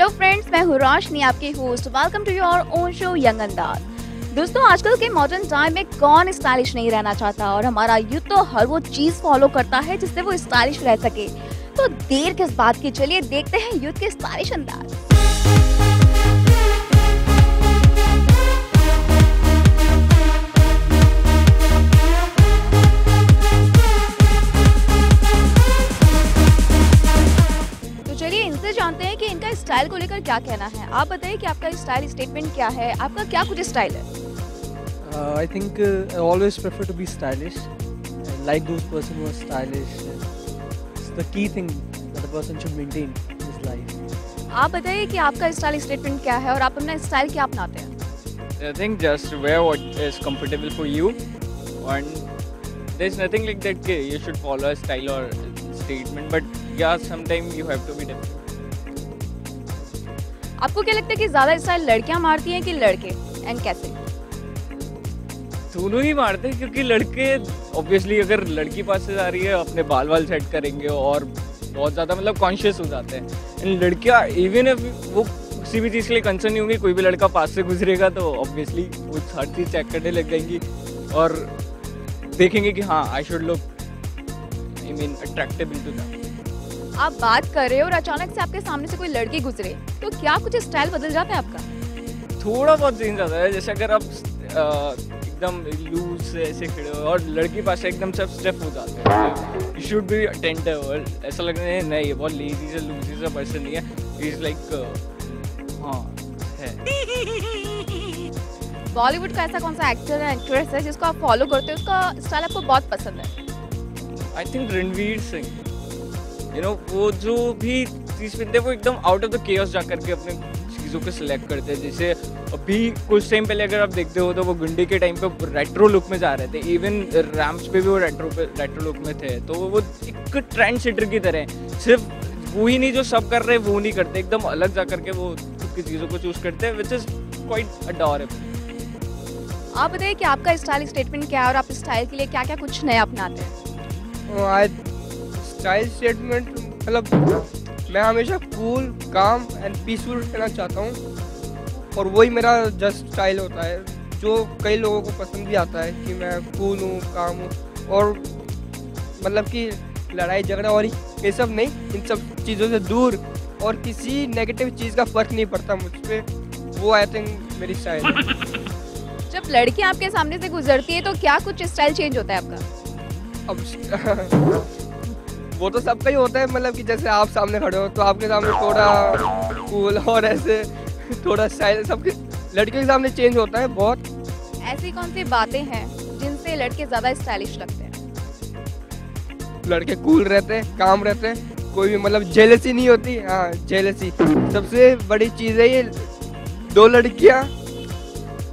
Hello friends, मैं हूँ रोशनी, आपकी host. Welcome to your own show young Andaz. दोस्तों, आजकल के मॉडर्न टाइम में कौन स्टाइलिश नहीं रहना चाहता, और हमारा यूथ तो हर वो चीज फॉलो करता है जिससे वो स्टाइलिश रह सके। तो देर किस बात की, चलिए देखते हैं यूथ के स्टाइलिश अंदाज। इनसे जानते हैं कि इनका स्टाइल को लेकर क्या कहना है। आप बताइए कि आपका स्टाइल स्टेटमेंट क्या है, आपका क्या कुछ स्टाइल है? I think I always prefer to be stylish. I like those person who are stylish. It's the key thing that a person should maintain in his life. आप बताइए कि आपका स्टाइल स्टेटमेंट क्या है और आप अपना स्टाइल क्या अपनाते हैं? I think just wear what is comfortable for you, and there's nothing like that you should follow a style or statement, but yeah, sometimes you have to be different. आपको क्या लगता है कि ज्यादा स्टाइल लड़कियां मारती हैं कि लड़के, एंड कैसे? दोनों ही मारते हैं, क्योंकि लड़के ऑब्वियसली अगर लड़की पास से आ रही है अपने बाल वाल सेट करेंगे और बहुत ज़्यादा मतलब कॉन्शियस हो जाते हैं। एंड लड़कियाँ इवन इफ वो किसी भी चीज़ के लिए कंसर्न नहीं होंगी, कोई भी लड़का पास से गुजरेगा तो ऑब्वियसली वो हर चीज़ चेक करने लग जाएंगी और देखेंगे कि हाँ I should look attractive into that. आप बात कर रहे हो और अचानक से आपके सामने से कोई लड़की गुजरे तो क्या कुछ स्टाइल बदल जाता है आपका? थोड़ा बहुत चेंज आता है। जैसे अगर आप एकदम लूज से ऐसे खड़े हो और लड़की पास से एकदम सब स्टेप हो जाते हैं, यू शुड बी अटेंटिव, और ऐसा लगता है नहीं ये बहुत लेजी से लूजी सा पर्सन नहीं है, ही इज लाइक हाँ है। बॉलीवुड का ऐसा कौन सा एक्टर या एक्ट्रेस है जिसको आप फॉलो करते हो, उसका स्टाइल आपको बहुत पसंद है? I think Ranveer Singh. वो जो भी चीज़ पहनते हैं वो एकदम आउट ऑफ द केओस जा करके अपने चीज़ों को सिलेक्ट करते हैं। जैसे अभी कुछ टाइम पहले अगर आप देखते हो तो वो गुंडे के टाइम पे रेट्रो लुक में जा रहे थे, इवन रैम्प्स पे भी वो रेट्रो लुक में थे। तो वो एक ट्रेंड सेटर की तरह है, सिर्फ वो ही नहीं जो सब कर रहे हैं वो नहीं करते, एकदम अलग जा करके वो खुद की चीज़ों को चूज करते हैं, विच इज़ क्वाइट अडोरेबल। आप बताइए कि आपका स्टाइल स्टेटमेंट क्या है और आप स्टाइल के लिए क्या क्या कुछ नया अपनाते हैं? स्टाइल स्टेटमेंट मतलब मैं हमेशा कूल, काम एंड पीसफुल रहना चाहता हूँ, और वही मेरा जस्ट स्टाइल होता है जो कई लोगों को पसंद भी आता है कि मैं कूल हूँ, काम हूँ, और मतलब कि लड़ाई झगड़ा और ये सब नहीं, इन सब चीज़ों से दूर, और किसी नेगेटिव चीज़ का फ़र्क नहीं पड़ता मुझ पर। वो आई थिंक मेरी स्टाइल है। जब लड़की आपके सामने से गुजरती है तो क्या कुछ स्टाइल चेंज होता है आपका? अब वो तो सबका ही होता है, मतलब कि जैसे आप सामने खड़े हो तो आपके सामने थोड़ा कूल और ऐसे थोड़ा स्टाइल सबके लड़कियों के सामने चेंज होता है बहुत। ऐसी कौन सी बातें हैं जिनसे लड़के ज्यादा स्टाइलिश लगते हैं? लड़के कूल रहते हैं, काम रहते हैं, कोई भी मतलब जेलसी नहीं होती। हाँ, जेलसी सबसे बड़ी चीज़ है। ये दो लड़कियाँ,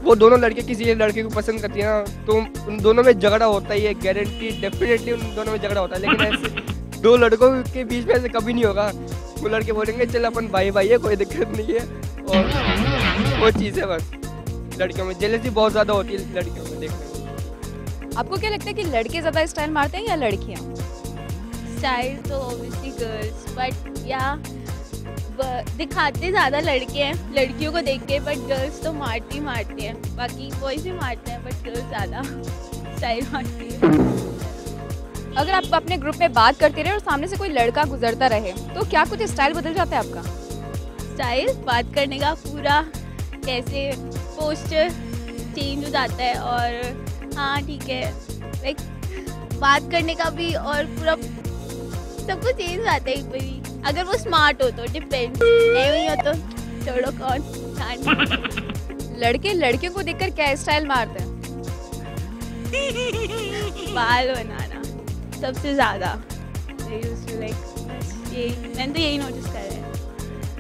वो दोनों लड़के किसी लड़के को पसंद करती है ना, तो उन दोनों में झगड़ा होता ही है, गारंटी डेफिनेटली उन दोनों में झगड़ा होता है। लेकिन ऐसे दो लड़कों के बीच में ऐसे कभी नहीं होगा। वो लड़के बोलेंगे चल अपन भाई भाई है, कोई दिक्कत नहीं है, और वो चीज़ है बस। लड़कियों में जेलसी बहुत ज़्यादा होती है लड़कियों में देखने में। आपको क्या लगता है कि लड़के ज़्यादा स्टाइल मारते हैं या लड़कियाँ? स्टाइल तो ऑब्वियसली गर्ल्स, बट या दिखाते ज़्यादा लड़के हैं लड़कियों को देख के, बट गर्ल्स तो मारती हैं। बाकी बॉयज़ भी मारते हैं, बट गर्ल्स ज़्यादा स्टाइल मारती है। अगर आप अपने ग्रुप में बात करते रहे और सामने से कोई लड़का गुजरता रहे तो क्या कुछ स्टाइल बदल जाता है आपका? स्टाइल बात करने का पूरा कैसे पोस्चर चेंज हो जाता है, और हाँ ठीक है लाइक बात करने का भी, और पूरा सब कुछ चेंज हो जाता है एक बारी। अगर वो स्मार्ट हो तो डिपेंड, नहीं हो तो छोड़ो कौन। लड़के लड़कियों को देखकर क्या स्टाइल मारते हैं? बाल बनाना सबसे ज़्यादा, मैंने तो यही नोटिस करा है।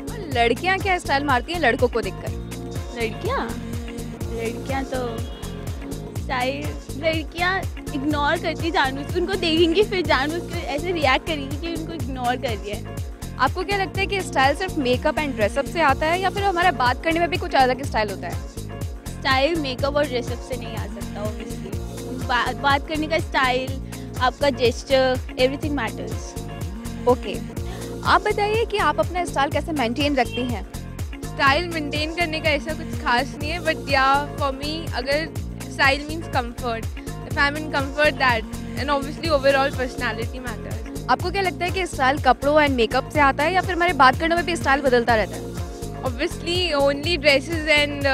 और लड़कियां क्या स्टाइल मारती हैं लड़कों को देखकर? लड़कियां तो लड़कियां इग्नोर करती जानबूझ के, उनको देखेंगी फिर जानबूझ के ऐसे रिएक्ट करेंगी कि उनको इग्नोर कर रही है। आपको क्या लगता है कि स्टाइल सिर्फ मेकअप एंड ड्रेसअप से आता है या फिर हमारा बात करने में भी कुछ अलग स्टाइल होता है? स्टाइल मेकअप और ड्रेसअप से नहीं आ सकता ऑब्वियसली। बात करने का स्टाइल, आपका जेस्चर, एवरीथिंग मैटर्स। ओके, आप बताइए कि आप अपना स्टाइल कैसे मेंटेन रखती हैं? स्टाइल मेंटेन करने का ऐसा कुछ खास नहीं है, बट या फॉर मी अगर style means comfort, if I am in comfort that, and obviously overall personality matters. आपको क्या लगता है कि स्टाइल कपड़ों एंड मेकअप से आता है या फिर हमारे बात करने में भी स्टाइल बदलता रहता है? Obviously, only dresses and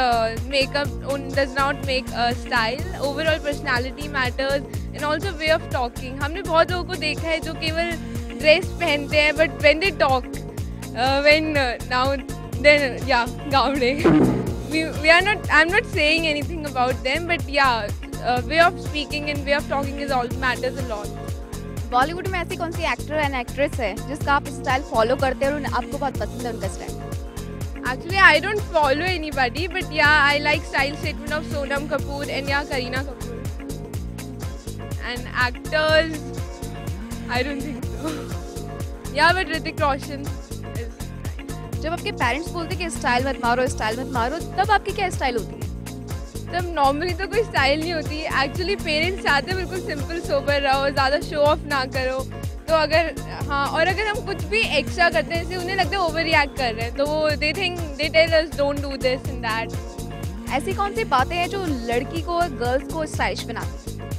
makeup does not make a style. Overall personality matters and also way of talking. हमने बहुत लोगों को देखा है जो केवल ड्रेस पहनते हैं, but when they talk, now then yeah, Gawde. we are not. I'm not saying anything about them, but yeah, way of speaking and way of talking is all matters a lot. Bollywood में ऐसी कौन सी actor and actress है जिसका आप style follow करते हैं और आपको बहुत पसंद है उनका style? Actually, I don't follow anybody, but yeah, I like style statement of Sonam Kapoor and yeah, Kareena Kapoor. And actors, I don't think so. Yeah, but Hrithik Roshan is nice. जब आपके parents बोलते कि style मत मारो, तब आपकी क्या style होती है? तब नॉर्मली तो कोई स्टाइल नहीं होती। एक्चुअली पेरेंट्स चाहते हैं बिल्कुल सिंपल सोबर रहो, ज़्यादा शो ऑफ ना करो। तो अगर हाँ, और अगर हम कुछ भी एक्स्ट्रा करते हैं, जैसे उन्हें लगता है ओवर रिएक्ट कर रहे हैं, तो वो they tell us don't do this and that. ऐसी कौन सी बातें हैं जो लड़की को और गर्ल्स को स्टाइलिश बनाती हैं?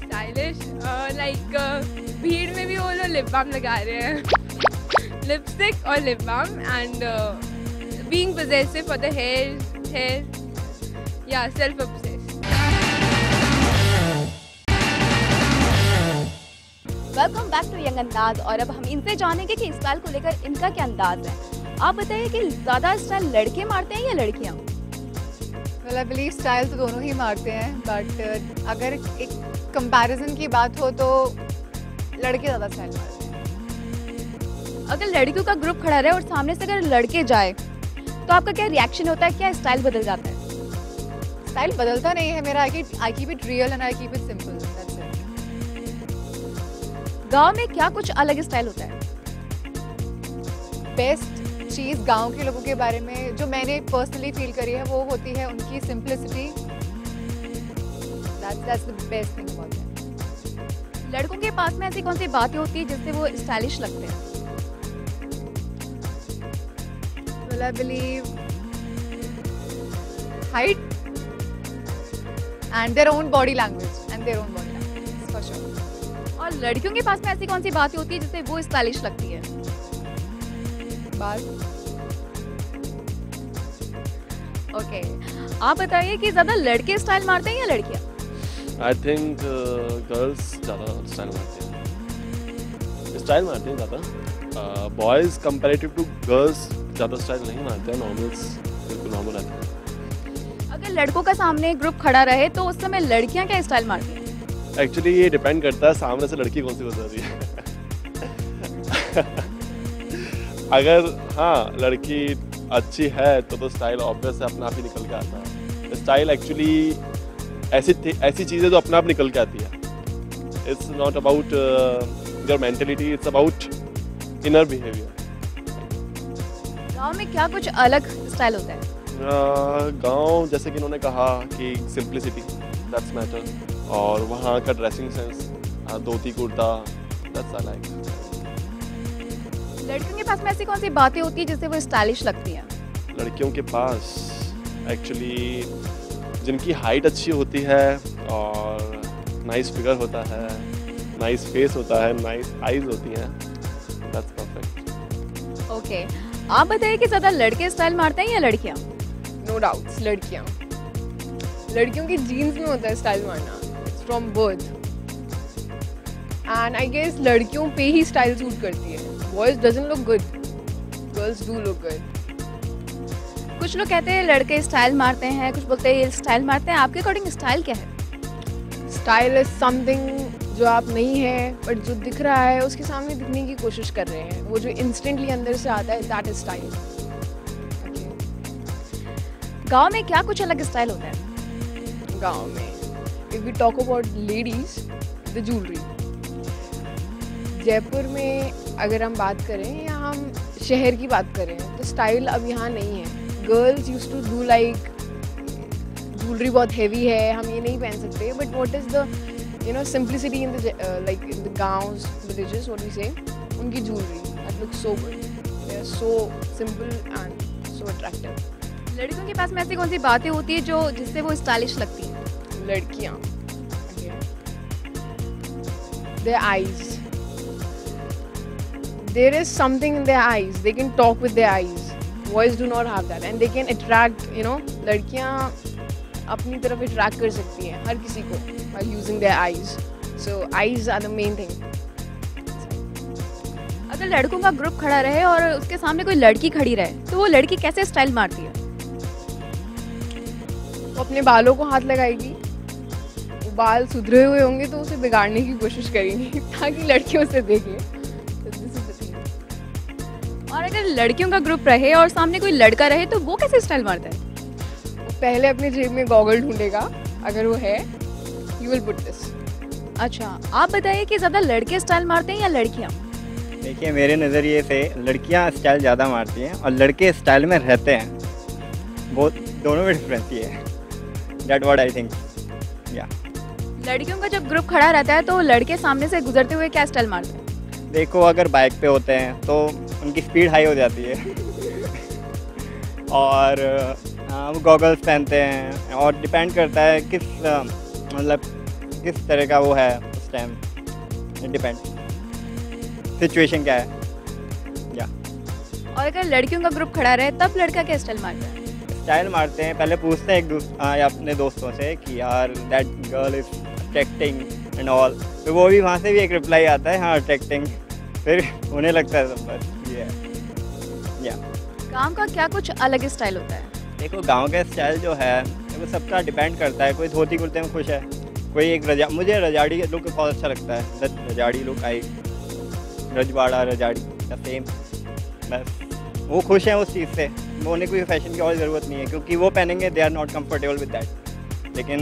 स्टाइलिश लाइक भीड़ में भी वो लोग लिप बाम लगा रहे हैं, लिपस्टिक और lip balm, and being possessive for the hair या self obsessed. Welcome back to young Andaaz. और अब हम इनसे जानेंगे कि स्टाइल को लेकर इनका क्या अंदाज है। आप बताइए कि ज्यादा स्टाइल लड़के मारते हैं या लड़कियां? वेल आई बिलीव स्टाइल तो दोनों ही मारते हैं, बट अगर एक कंपैरिजन की बात हो तो लड़के ज़्यादा स्टाइल मारते हैं। अगर लड़कियों का ग्रुप खड़ा रहे और सामने से अगर लड़के जाए तो आपका क्या रिएक्शन होता है? क्या स्टाइल बदल जाता है? स्टाइल बदलता नहीं है मेरा। I keep it real and I keep it simple, that's it. गांव में क्या कुछ अलग स्टाइल होता है? बेस्ट चीज़ गांव के लोगों के बारे में जो मैंने पर्सनली फील करी है वो होती है उनकी simplicity. That's the best thing about them. लड़कों के पास में ऐसी कौन सी बातें होती है जिससे वो स्टाइलिश लगते हैं? Well I believe height and their own body language for sure. और लड़कियों के पास में ऐसी कौन सी बातें होती है जिससे वो स्टाइलिश लगती है? बात। ओके, आप बताइए कि ज्यादा लड़के स्टाइल मारते हैं या लड़कियां? आई थिंक गर्ल्स ज़्यादा स्टाइल मारते हैं ज़्यादा। बॉयज़ कंपेरेटिव टू गर्ल्स ज़्यादा स्टाइल नहीं मारते हैं, बिल्कुल नॉर्मल रहते हैं। अगर लड़कों का सामने ग्रुप खड़ा रहे तो उस समय लड़कियां क्या स्टाइल मारती हैं? एक्चुअली ये डिपेंड करता है सामने से लड़की कौन सी गुजर रही है। अगर हाँ लड़की अच्छी है तो स्टाइल ऑब्वियस है, अपने आप ही निकल के आता है। स्टाइल एक्चुअली ऐसी चीज़ें जो अपने आप निकल के आती है। It's not about your mentality, it's about inner behaviour. गांव में क्या कुछ अलग स्टाइल होता है? गांव जैसे कि इन्होंने कहा कि सिंप्लिसिटी दैट्स मैटर, और वहाँ का dressing sense, dhoti kurta, that's I like. लड़कियों के पास में ऐसी कौन सी बातें होती है जिससे वो स्टाइलिश लगती हैं? लड़कियों के पास एक्चुअली जिनकी हाइट अच्छी होती है और नाइस फिगर होता है, नाइस फेस होता है, नाइस आईज होती हैं, दैट्स परफेक्ट। ओके, आप बताइए कि ज्यादा लड़के स्टाइल मारते हैं या लड़कियां? नो डाउट्स लड़कियां। लड़कियों की जीन्स में होता है स्टाइल मारना, it's from birth, and I guess लड़कियों पे ही स्टाइल सूट करती है। Boys doesn't look good, girls do look good. कुछ लोग कहते हैं लड़के स्टाइल मारते हैं, कुछ बोलते हैं ये स्टाइल मारते हैं। आपके अकॉर्डिंग स्टाइल क्या है? स्टाइल इज समथिंग जो आप नहीं है बट जो दिख रहा है उसके सामने दिखने की कोशिश कर रहे हैं, वो जो इंस्टेंटली अंदर से आता है, दैट इज स्टाइल। गांव में क्या कुछ अलग स्टाइल होता है? गांव में if we talk about ladies, the jewellery. Jaipur में अगर हम बात करें या हम शहर की बात करें तो स्टाइल अब यहाँ नहीं है। Girls used to do like jewellery बहुत हैवी है, हम ये नहीं पहन सकते, but what is the simplicity in the like in the गांव्स, विलेजेस, व्हाट वी से, उनकी ज्वेलरी that looks so good, they are so simple and so attractive. लड़कियों के पास में ऐसी कौन सी बातें होती है जो जिससे वो स्टाइलिश लगती है? लड़कियाँ, okay. Their eyes. There is something in their eyes. They can talk with their eyes. Boys do not have that, and they can attract. लड़कियाँ अपनी तरफ attract कर सकती हैं हर किसी को by using their eyes. So eyes are the main thing. अगर लड़कों का ग्रुप खड़ा रहे और उसके सामने कोई लड़की खड़ी रहे तो वो लड़की कैसे स्टाइल मारती है? वो अपने बालों को हाथ लगाएगी, वो बाल सुधरे हुए होंगे तो उसे बिगाड़ने की कोशिश करेंगी ताकि लड़कियों से देखें. So this is the thing. और अगर लड़कियों का ग्रुप रहे और सामने कोई लड़का रहे तो वो कैसे स्टाइल मारता है? वो पहले अपनी जेब में गॉगल ढूंढेगा, अगर वो है, you will put this. अच्छा, आप बताइए कि ज़्यादा लड़के स्टाइल मारते हैं या लड़कियाँ? देखिए, मेरे नज़रिए से लड़कियां स्टाइल ज़्यादा मारती हैं और लड़के स्टाइल में रहते हैं. वो दोनों में डिफरेंस ये है. That what I think. या लड़कियों का जब ग्रुप खड़ा रहता है तो लड़के सामने से गुजरते हुए क्या स्टाइल मारते हैं? देखो, अगर बाइक पे होते हैं तो उनकी स्पीड हाई हो जाती है और वो गॉगल्स पहनते हैं और डिपेंड करता है किस मतलब किस तरह का वो है उस टाइम. डिपेंड सिचुएशन क्या है. या और अगर लड़कियों का ग्रुप खड़ा रहे तब लड़का क्या स्टाइल मारता है? स्टाइल मारते हैं, पहले पूछते हैं अपने दोस्तों से कि यार that girl is attracting and all. तो वो भी वहाँ से भी एक रिप्लाई आता है, हाँ अट्रैक्टिंग. फिर उन्हें लगता है सब बस ये है. या काम का क्या कुछ अलग स्टाइल होता है? देखो, गांव का स्टाइल जो है वो सबका डिपेंड करता है. कोई धोती कुर्ते में खुश है, कोई एक मुझे रजाड़ी लुक बहुत अच्छा लगता है. रजाड़ी लुक आई, रजवाड़ा रजाड़ी द सेम. बस वो खुश हैं उस चीज़ से. वो उन्हें कोई फैशन की और ज़रूरत नहीं है क्योंकि वो पहनेंगे they are not comfortable with that. लेकिन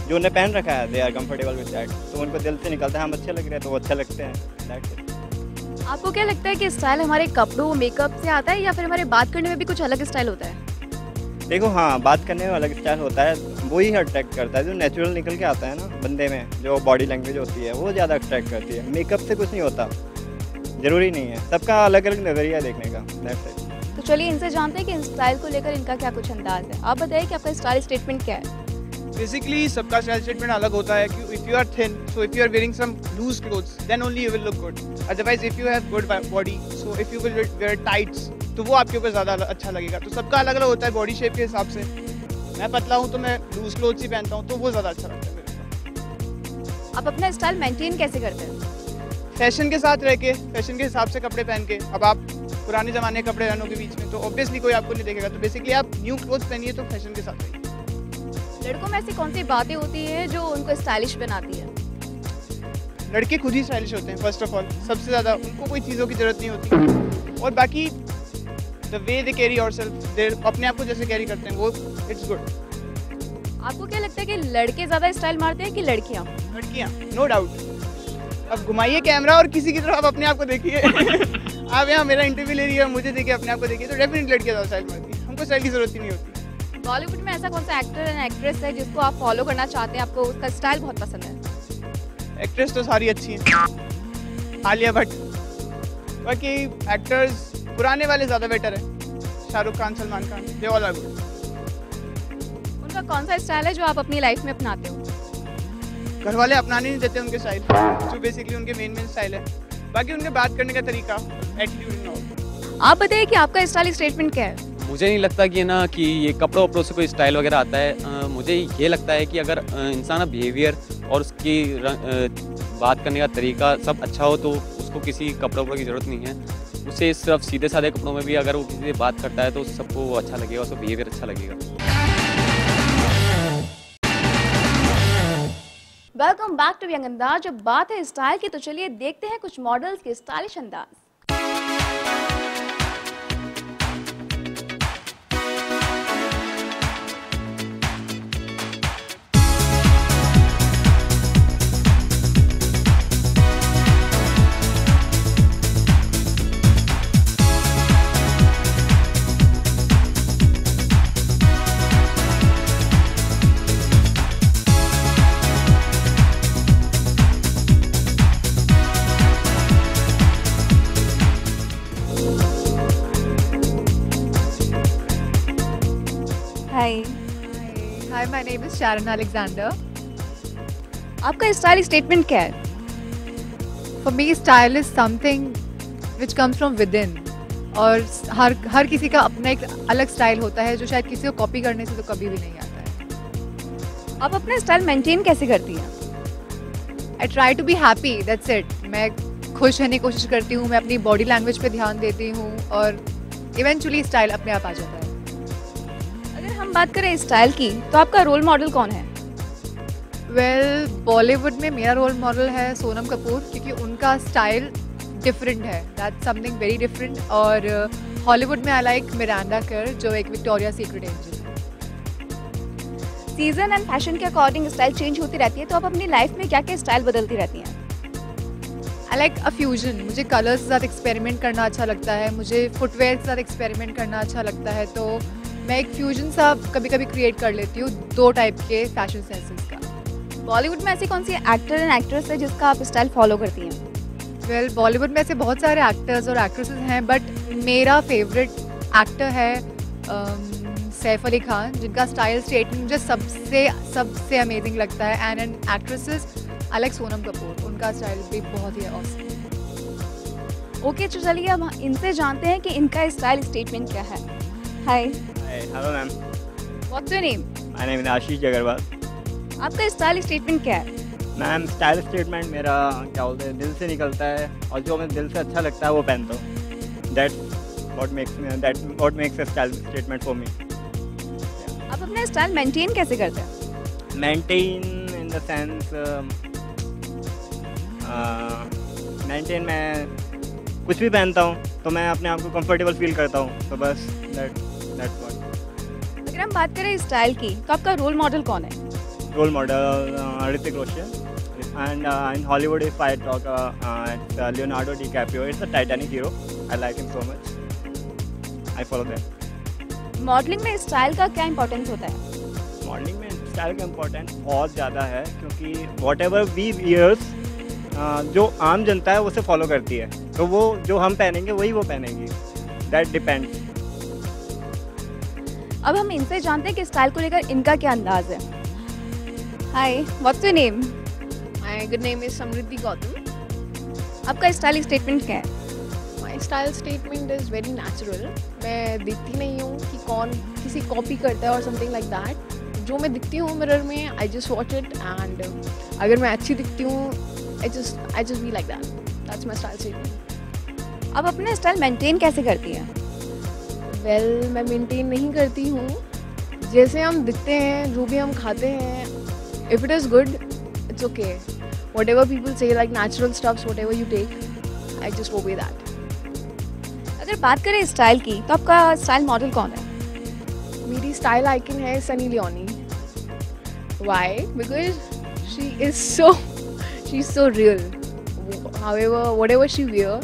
जो उन्हें पहन रखा है they are comfortable with that. तो उनको दिल से निकलता है हम अच्छे लग रहे हैं तो वो अच्छा लगते हैं. That's it. आपको क्या लगता है कि स्टाइल हमारे कपड़ों मेकअप से आता है या फिर हमारे बात करने में भी कुछ अलग स्टाइल होता है? देखो, हाँ, बात करने में अलग स्टाइल होता है. वही अट्रैक्ट करता है जो नेचुरल निकल के आता है ना बंदे में. जो बॉडी लैंग्वेज होती है वो ज़्यादा अट्रैक्ट करती है. मेकअप से कुछ नहीं होता, ज़रूरी नहीं है. सबका अलग अलग नज़रिया देखने का. That's it. तो चलिए इनसे जानते हैं कि इन स्टाइल को लेकर इनका क्या कुछ अंदाज है. आप बताइए कि आपका स्टाइल स्टेटमेंट क्या है? बेसिकली सबका स्टाइल स्टेटमेंट अलग होता है कि if you are thin, so if you are wearing some loose clothes then only you will look good. Otherwise if you have good body, so if you will wear tights तो वो आपके ऊपर ज़्यादा अच्छा लगेगा. तो सबका अलग अलग होता है बॉडी शेप के हिसाब से. मैं पतला हूँ तो मैं लूज क्लोथ्स ही पहनता हूँ तो वो ज़्यादा अच्छा लगता है मेरे को. आप अपना स्टाइल मेंटेन कैसे करते हैं? फैशन के साथ रह के, फैशन के हिसाब से कपड़े पहन के. अब आप पुराने ज़माने के कपड़े रहनों के बीच में तो ऑब्वियसली कोई आपको नहीं देखेगा. तो बेसिकली आप न्यू क्लोथ्स पहनिए तो फैशन के साथ रहिए. लड़कों में ऐसी कौन सी बातें होती हैं जो उनको स्टाइलिश बनाती है? लड़के खुद ही स्टाइलिश होते हैं. फर्स्ट ऑफ ऑल सबसे ज़्यादा उनको कोई चीज़ों की ज़रूरत नहीं होती. और बाकी the way they carry yourself, they अपने आप को जैसे कैरी करते हैं वो इट्स गुड. आपको क्या लगता है कि लड़के ज़्यादा स्टाइल मारते हैं कि लड़कियाँ? लड़कियाँ, नो डाउट. अब घुमाइए कैमरा और किसी की तरफ आप अपने आप को देखिए. आप यहाँ मेरा इंटरव्यू ले रही है, मुझे देखिए, अपने आप को देखिए, तो डेफिनेटली लड़कियाँ ज़्यादा स्टाइल मारती हैं. हमको स्टाइल की ज़रूरत ही नहीं होती. बॉलीवुड में ऐसा कौन सा एक्टर एंड एक्ट्रेस है जिसको आप फॉलो करना चाहते हैं, आपको उसका स्टाइल बहुत पसंद है? एक्ट्रेस तो सारी अच्छी हैं, आलिया भट्ट. बाकी एक्टर्स पुराने वाले ज़्यादा बेटर है. Shahrukh Khan, Salman Khan, they all are good. उनका कौन सा स्टाइल है जो आप अपनी लाइफ में अपनाते हो? घर वाले अपनाने नहीं देते उनके स्टाइल, जो बेसिकली उनके मेन स्टाइल है. बाकी उनके बात करने का तरीका, एटीट्यूड एंड ऑल. आप बताइए कि आपका स्टाइल स्टेटमेंट क्या है? मुझे नहीं लगता कि ना कि ये कपड़ों वपड़ों से कोई स्टाइल वगैरह आता है. मुझे ये लगता है कि अगर इंसान का बिहेवियर और उसकी बात करने का तरीका सब अच्छा हो तो उसको किसी कपड़ों वपड़ों की ज़रूरत नहीं है. उसे सिर्फ सीधे साधे कपड़ों में भी अगर वो किसी से बात करता है तो सबको अच्छा लगेगा, उसका बिहेवियर अच्छा लगेगा. वेलकम बैक टू यंग अंदाज. जब बात है स्टाइल की तो चलिए देखते हैं कुछ मॉडल्स के स्टाइलिश अंदाज. my name is Sharon Alexander. आपका स्टाइल स्टेटमेंट क्या है? For me, style is something which comes from within. और हर किसी का अपना एक अलग स्टाइल होता है जो शायद किसी को कॉपी करने से तो कभी भी नहीं आता है। आप अपना स्टाइल मेंटेन कैसे करती हैं? I try to be happy, that's it. मैं खुश रहने की कोशिश करती हूँ, मैं अपनी बॉडी लैंग्वेज पे ध्यान देती हूँ और इवेंचुअली स्टाइल अपने आप आ जाता है। अगर हम बात करें स्टाइल की तो आपका रोल मॉडल कौन है? वेल, बॉलीवुड में मेरा रोल मॉडल है सोनम कपूर, क्योंकि उनका स्टाइल डिफरेंट है, दैट्स समथिंग वेरी डिफरेंट। और हॉलीवुड में आई लाइक मिरांडा कर, जो एक विक्टोरिया सीक्रेट एंजल है। सीजन एंड फैशन के अकॉर्डिंग स्टाइल चेंज होती रहती है, तो आप अपनी लाइफ में क्या क्या स्टाइल बदलती रहती हैं? आई लाइक अ फ्यूजन, मुझे कलर्स के साथ एक्सपेरिमेंट करना अच्छा लगता है, मुझे फुटवेयर के साथ एक्सपेरिमेंट करना अच्छा लगता है, तो मैं एक फ्यूजन सा कभी कभी क्रिएट कर लेती हूँ 2 टाइप के फैशन सेंसेस का। बॉलीवुड में ऐसी कौन सी एक्टर एंड एक्ट्रेस है जिसका आप स्टाइल फॉलो करती हैं? वेल, बॉलीवुड में ऐसे बहुत सारे एक्टर्स और एक्ट्रेसेस हैं, बट मेरा फेवरेट एक्टर है सैफ अली खान, जिनका स्टाइल स्टेटमेंट मुझे सबसे अमेजिंग लगता है। And actresses I like Sonam Kapoor, उनका स्टाइल भी बहुत ही ऑसम। ओके, तो चलिए अब इनसे जानते हैं कि इनका स्टाइल स्टेटमेंट क्या है। Hi, hello ma'am, what's your name? My name is Ashish Agarwal. आपका स्टाइल स्टेटमेंट क्या है? मैम, स्टाइल स्टेटमेंट मेरा क्या बोलते हैं, दिल से निकलता है और जो मैं दिल से अच्छा लगता है वो पहनता हूँ। That's what makes a style statement for me. आप अपना स्टाइल मेंटेन कैसे करते हैं? Maintain in the sense maintain, मैं कुछ भी पहनता हूँ तो मैं अपने आप को कंफर्टेबल फील करता हूँ, तो बस दैट्स व्हाट। अगर हम बात करें स्टाइल की तो आपका रोल मॉडल कौन है? Role model Hrithik Roshan, and in Hollywood if I talk it's Leonardo DiCaprio. It's a Titanic hero. I like him so much. I follow that. Modelling में स्टाइल का क्या इंपॉर्टेंस होता है? मॉडलिंग में स्टाइल का इम्पोर्टेंस बहुत ज़्यादा है, क्योंकि वॉट एवर वी वियर्स, जो आम जनता है उसे फॉलो करती है, तो वो जो हम पहनेंगे वही वो पहनेंगी। That depends. अब हम इनसे जानते हैं कि स्टाइल को लेकर इनका क्या अंदाज है। Hi, what's your name? My good name is Samriddhi Gautam. आपका स्टाइल स्टेटमेंट क्या है? My style statement is very natural. मैं दिखती नहीं हूँ कि कौन किसी कॉपी करता है और समथिंग लाइक दैट। जो मैं दिखती हूँ मिरर में, I just watch it, and अगर मैं अच्छी दिखती हूँ, I just be like that. That's my style statement. आप अपना स्टाइल मेंटेन कैसे करती हैं? वेल, मैं मेंटेन नहीं करती हूँ। जैसे हम दिखते हैं, जो भी हम खाते हैं, if it is good, it's okay. Whatever people say, like natural stuffs, whatever you take, I just obey that. अगर बात करें स्टाइल की तो आपका स्टाइल मॉडल कौन है? मेरी स्टाइल आइकन है Sunny Leone. Why? Because she is so real. However, whatever she wear,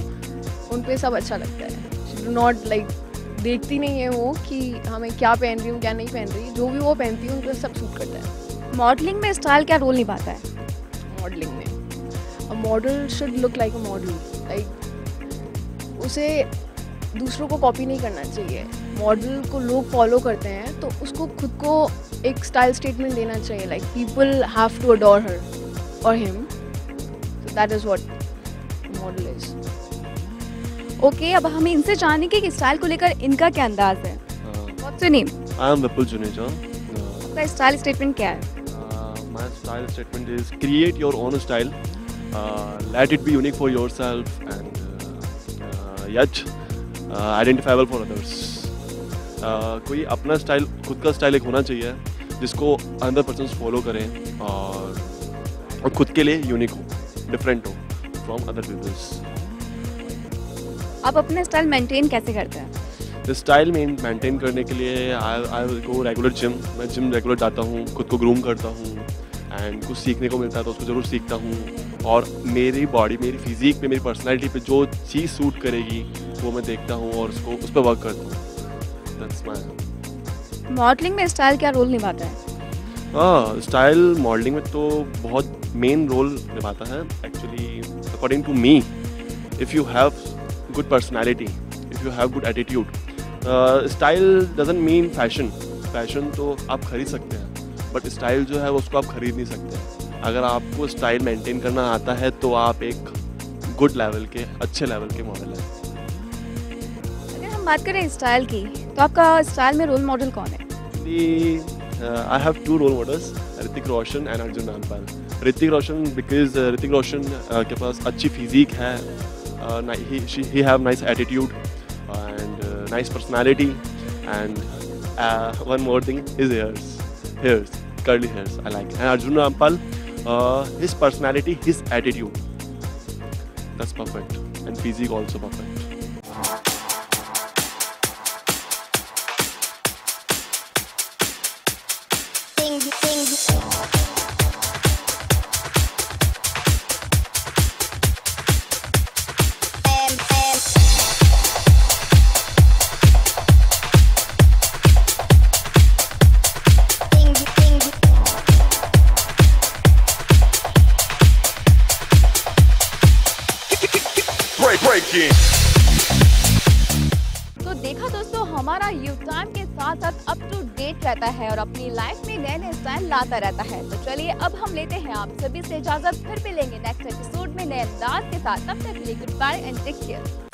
उन पे सब अच्छा लगता है। She do not like, देखती नहीं है वो कि हमें क्या पहन रही हूँ क्या नहीं पहन रही, जो भी वो पहनती हूँ उन पे सब सूट करता है। मॉडलिंग में स्टाइल क्या रोल निभाता है? मॉडलिंग में a model should look like a model, like उसे दूसरों को कॉपी नहीं करना चाहिए। मॉडल को लोग फॉलो करते हैं तो उसको खुद को एक स्टाइल स्टेटमेंट देना चाहिए, like people have to adore her or him, so that is what model is. Okay, अब हमें इनसे जानेंगे कि स्टाइल को लेकर इनका क्या अंदाज है। What's your name? I am Vipul Juneja. आपका स्टाइल स्टेटमेंट क्या है? My style statement is create your own style, let it be unique for yourself and yet identifiable for others. कोई अपना स्टाइल, खुद का स्टाइल एक होना चाहिए जिसको अदर पर्सन्स फॉलो करें और खुद के लिए यूनिक हो, डिफरेंट हो फ्रॉम अदर पीपल्स। आप अपना स्टाइल मेंटेन कैसे करते हैं? स्टाइल मेंटेन करने के लिए आई गो रेगुलर जिम। मैं जिम रेगुलर जाता हूँ, खुद को ग्रूम करता हूँ एंड कुछ सीखने को मिलता है तो उसको ज़रूर सीखता हूँ, और मेरी बॉडी, मेरी फिजिक पे, मेरी पर्सनैलिटी पे जो चीज़ सूट करेगी वो मैं देखता हूँ और उसको उस पर वर्क करता हूँ। That's my. मॉडलिंग में स्टाइल क्या रोल निभाता है? हाँ, स्टाइल मॉडलिंग में तो बहुत मेन रोल निभाता है actually, according to me. If you have good personality, if you have good attitude, style doesn't mean fashion. Fashion तो आप खरीद सकते हैं, बट स्टाइल जो है उसको आप खरीद नहीं सकते। अगर आपको स्टाइल मेंटेन करना आता है तो आप एक गुड लेवल के, अच्छे लेवल के मॉडल हैं। अगर हम बात करें स्टाइल की, तो आपका स्टाइल में रोल मॉडल कौन है? I have two role models, Hrithik Roshan and Arjun Rampal. Hrithik Roshan because Hrithik Roshan के पास अच्छी फिजिक है, he have nice attitude and nice personality and one more thing, his hairs, curly hairs I like. And Arjun Rampal, his personality, his attitude, that's perfect, and physique also perfect. तो देखा दोस्तों, हमारा youth time के साथ साथ up to date रहता है और अपनी लाइफ में नए नए स्टाइल लाता रहता है। तो चलिए अब हम लेते हैं आप सभी से इजाजत, फिर मिलेंगे नेक्स्ट एपिसोड में नए अंदाज के साथ। तब तक के लिए good bye and take care.